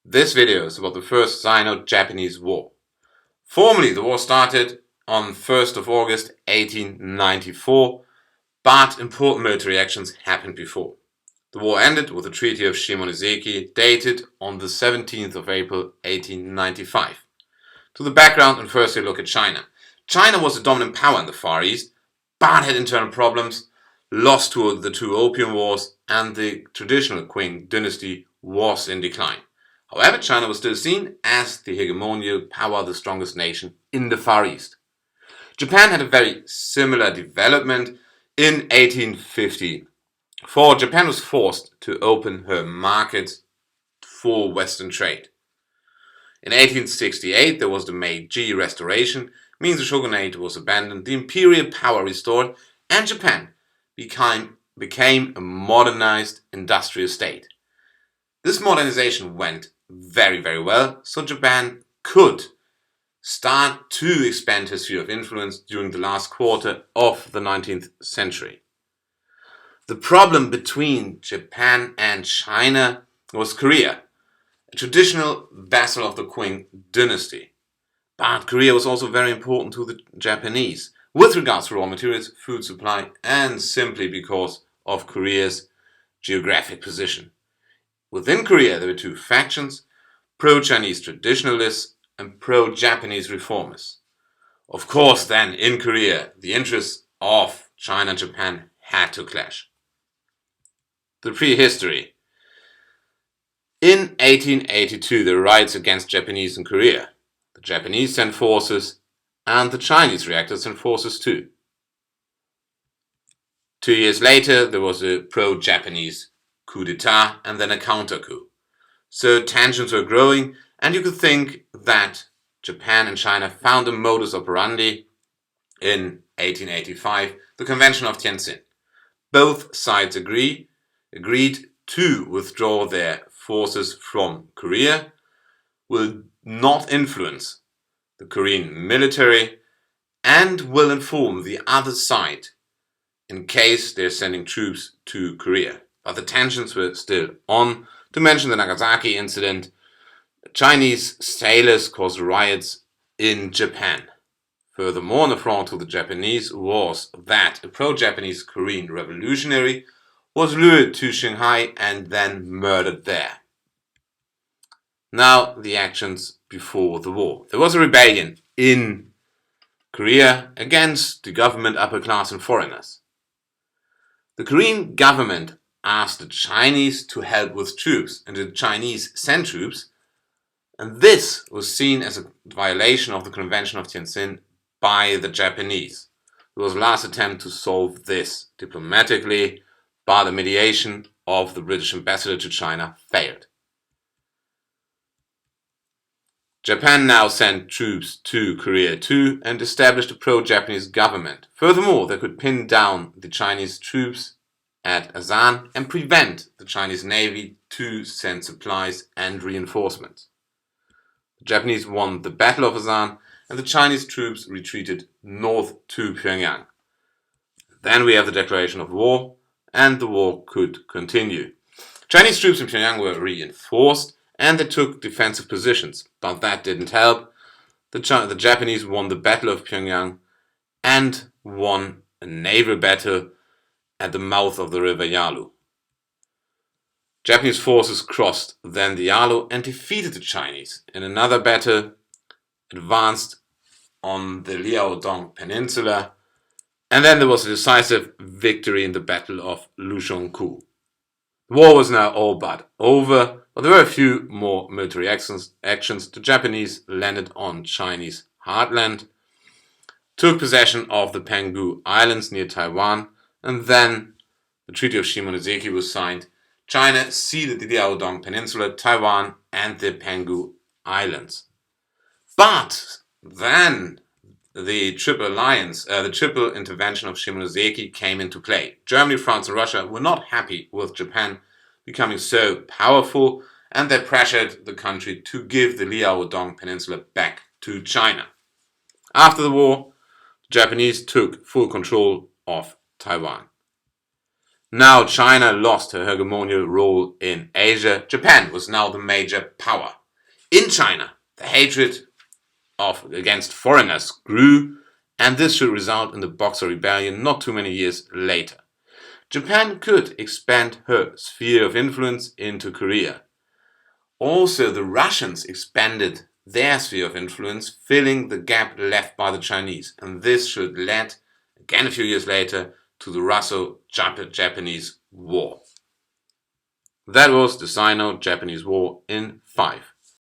This video is about the First Sino-Japanese War. Formally, the war started on 1st of August 1894, but important military actions happened before. The war ended with the Treaty of Shimonoseki, dated on the 17th of April 1895. To the background, and first a look at China. China was the dominant power in the Far East, but had internal problems, lost to the two Opium Wars, and the traditional Qing dynasty was in decline. However, China was still seen as the hegemonial power, the strongest nation in the Far East. Japan had a very similar development. In 1854, Japan was forced to open her markets for Western trade. In 1868, there was the Meiji Restoration, means the shogunate was abandoned, the imperial power restored, and Japan became a modernized industrial state. This modernization went very well, so Japan could start to expand her sphere of influence during the last quarter of the 19th century. The problem between Japan and China was Korea, a traditional vassal of the Qing dynasty. But Korea was also very important to the Japanese with regards to raw materials, food supply, and simply because of Korea's geographic position. Within Korea, there were two factions: pro-Chinese traditionalists and pro-Japanese reformers. Of course, then, in Korea, the interests of China and Japan had to clash. The prehistory. In 1882, there were riots against Japanese in Korea. The Japanese sent forces, and the Chinese reacted and sent forces too. 2 years later, there was a pro-Japanese coup d'etat and then a counter-coup. So tensions were growing, and you could think that Japan and China found a modus operandi in 1885, the Convention of Tientsin. Both sides agreed to withdraw their forces from Korea, will not influence the Korean military, and will inform the other side in case they're sending troops to Korea. But the tensions were still on. To mention the Nagasaki incident, Chinese sailors caused riots in Japan. Furthermore, an affront to the Japanese was that a pro-Japanese Korean revolutionary was lured to Shanghai and then murdered there. Now, the actions before the war. There was a rebellion in Korea against the government, upper class, and foreigners. The Korean government asked the Chinese to help with troops, and the Chinese sent troops, and this was seen as a violation of the Convention of Tientsin by the Japanese. It was the last attempt to solve this diplomatically, but the mediation of the British ambassador to China failed. Japan now sent troops to Korea too and established a pro-Japanese government. Furthermore, they could pin down the Chinese troops at Asan and prevent the Chinese Navy to send supplies and reinforcements. The Japanese won the Battle of Asan, and the Chinese troops retreated north to Pyongyang. Then we have the declaration of war, and the war could continue. Chinese troops in Pyongyang were reinforced, and they took defensive positions, but that didn't help. The Japanese won the Battle of Pyongyang and won a naval battle at the mouth of the river Yalu. Japanese forces crossed then the Yalu and defeated the Chinese in another battle, advanced on the Liaodong Peninsula, and then there was a decisive victory in the Battle of Lushonku. The war was now all but over, but there were a few more military actions. The Japanese landed on Chinese heartland, took possession of the Penghu Islands near Taiwan, and then the Treaty of Shimonoseki was signed. China ceded the Liaodong Peninsula, Taiwan, and the Penghu Islands. But then the triple intervention of Shimonoseki came into play. Germany, France, and Russia were not happy with Japan becoming so powerful, and they pressured the country to give the Liaodong Peninsula back to China. After the war, the Japanese took full control of Taiwan. Now China lost her hegemonial role in Asia. Japan was now the major power. In China, the hatred against foreigners grew, and this should result in the Boxer Rebellion not too many years later. Japan could expand her sphere of influence into Korea. Also, the Russians expanded their sphere of influence, filling the gap left by the Chinese, and this should lead, again a few years later, to the Russo-Japanese War. That was the Sino-Japanese War in 5.